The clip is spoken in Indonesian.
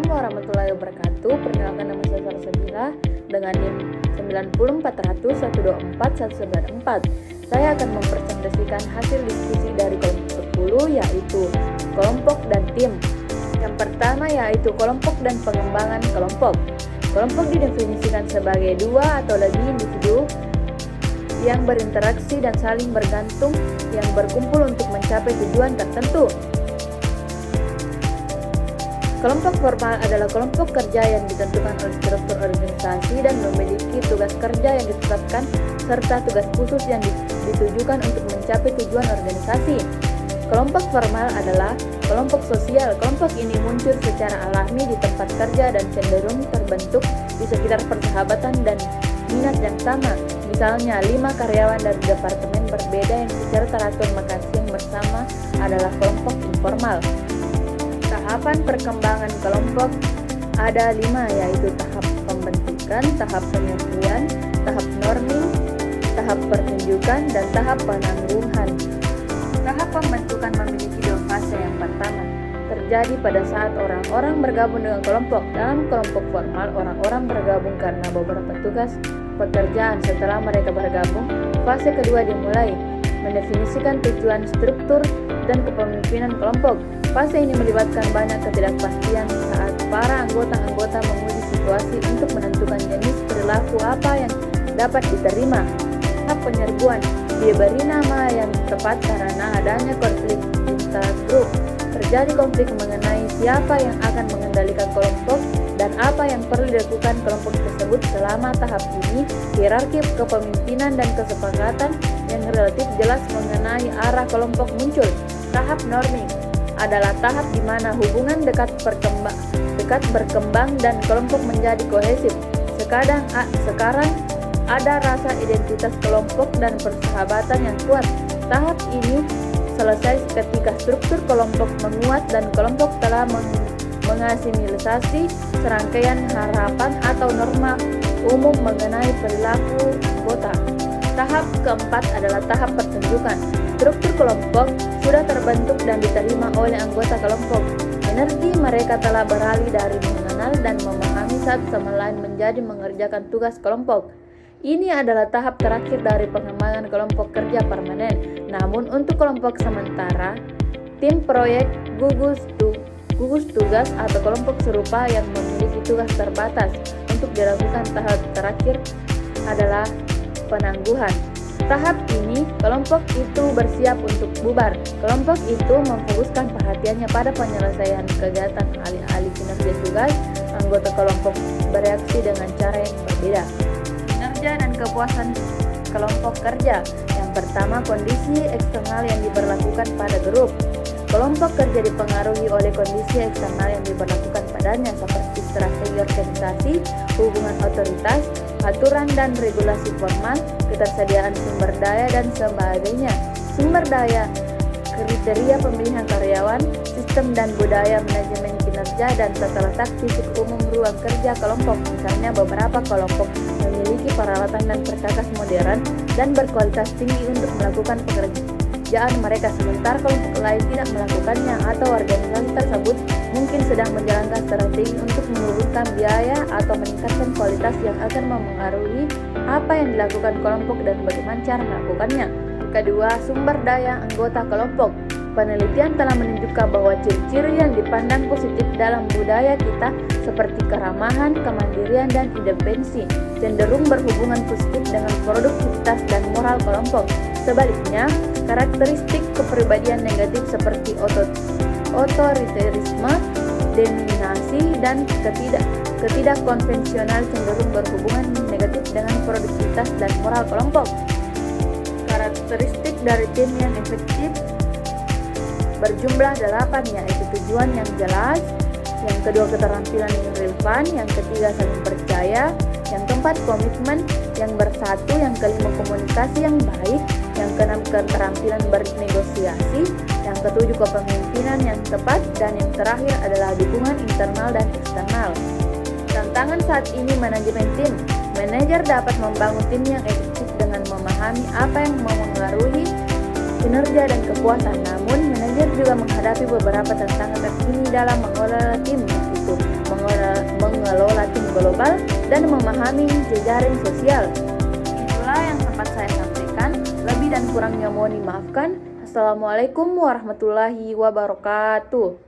Assalamualaikum warahmatullahi wabarakatuh. Perkenalkan nama saya Sarasabila dengan NIM 904124194. Saya akan mempresentasikan hasil diskusi dari kelompok 10, yaitu kelompok dan tim. Yang pertama yaitu kelompok dan pengembangan kelompok. Kelompok didefinisikan sebagai dua atau lebih individu yang berinteraksi dan saling bergantung yang berkumpul untuk mencapai tujuan tertentu. Kelompok formal adalah kelompok kerja yang ditentukan oleh struktur organisasi dan memiliki tugas kerja yang ditetapkan serta tugas khusus yang ditujukan untuk mencapai tujuan organisasi. Kelompok formal adalah kelompok sosial. Kelompok ini muncul secara alami di tempat kerja dan cenderung terbentuk di sekitar persahabatan dan minat yang sama. Misalnya, 5 karyawan dari departemen berbeda yang secara teratur makan siang bersama adalah kelompok informal. Tahapan perkembangan kelompok ada 5, yaitu tahap pembentukan, tahap penyesuaian, tahap norming, tahap pertunjukan, dan tahap penangguhan. Tahap pembentukan memiliki 2 fase. Yang pertama terjadi pada saat orang-orang bergabung dengan kelompok. Dalam kelompok formal, orang-orang bergabung karena beberapa tugas pekerjaan. Setelah mereka bergabung, fase kedua dimulai, mendefinisikan tujuan, struktur, dan kepemimpinan kelompok. Fase ini melibatkan banyak ketidakpastian saat para anggota-anggota menguji situasi untuk menentukan jenis perilaku apa yang dapat diterima. Tahap penyerbuan diberi nama yang tepat karena adanya konflik intergrup. Terjadi konflik mengenai siapa yang akan mengendalikan kelompok dan apa yang perlu dilakukan kelompok tersebut. Selama tahap ini, hierarki kepemimpinan dan kesepakatan yang relatif jelas mengenai arah kelompok muncul. Tahap norming adalah tahap di mana hubungan dekat berkembang dan kelompok menjadi kohesif. Sekarang ada rasa identitas kelompok dan persahabatan yang kuat. Tahap ini selesai ketika struktur kelompok menguat dan kelompok telah mengasimilisasi serangkaian harapan atau norma umum mengenai perilaku anggota. Tahap keempat adalah tahap pertunjukan. Struktur kelompok sudah terbentuk dan diterima oleh anggota kelompok. Energi mereka telah beralih dari mengenal dan memahami satu sama lain menjadi mengerjakan tugas kelompok. Ini adalah tahap terakhir dari pengembangan kelompok kerja permanen. Namun untuk kelompok sementara, tim proyek, gugus tugas atau kelompok serupa yang memiliki tugas terbatas untuk dilakukan. Tahap terakhir adalah penangguhan. Tahap ini, kelompok itu bersiap untuk bubar. Kelompok itu memfokuskan perhatiannya pada penyelesaian kegiatan alih-alih kinerja tugas. Anggota kelompok bereaksi dengan cara yang berbeda. Kinerja dan kepuasan kelompok kerja. Yang pertama, kondisi eksternal yang diberlakukan pada grup. Kelompok kerja dipengaruhi oleh kondisi eksternal yang diberlakukan padanya, seperti strategi organisasi, hubungan otoritas, aturan dan regulasi formal, ketersediaan sumber daya, dan sebagainya. Sumber daya, kriteria pemilihan karyawan, sistem dan budaya manajemen kinerja, dan tata letak fisik umum ruang kerja kelompok. Misalnya, beberapa kelompok memiliki peralatan dan perkakas modern dan berkualitas tinggi untuk melakukan pekerjaan mereka, sementara kelompok lain tidak melakukannya, atau organisasi tersebut mungkin sedang menjalankan strategi untuk menurunkan biaya atau meningkatkan kualitas yang akan memengaruhi apa yang dilakukan kelompok dan bagaimana cara melakukannya. Kedua, sumber daya anggota kelompok. Penelitian telah menunjukkan bahwa ciri-ciri yang dipandang positif dalam budaya kita seperti keramahan, kemandirian, dan independensi cenderung berhubungan positif dengan produktivitas dan moral kelompok. Sebaliknya, karakteristik kepribadian negatif seperti otoriterisme, dominasi, dan ketidakkonvensional cenderung berhubungan negatif dengan produktivitas dan moral kelompok. Karakteristik dari tim yang efektif berjumlah 8, yaitu tujuan yang jelas, yang kedua keterampilan yang relevan, yang ketiga saling percaya, yang keempat komitmen yang bersatu, yang kelima komunikasi yang baik, yang keenam keterampilan bernegosiasi, yang ketujuh kepemimpinan yang tepat, dan yang terakhir adalah dukungan internal dan eksternal. Tantangan saat ini manajemen tim. Manajer dapat membangun tim yang efektif dengan memahami apa yang memengaruhi kinerja dan kepuasan. Namun, manajer juga menghadapi beberapa tantangan terkini dalam mengelola tim, yaitu global dan memahami jejaring sosial. Itulah yang sempat saya sampaikan. Lebih dan kurangnya mohon dimaafkan. Assalamualaikum warahmatullahi wabarakatuh.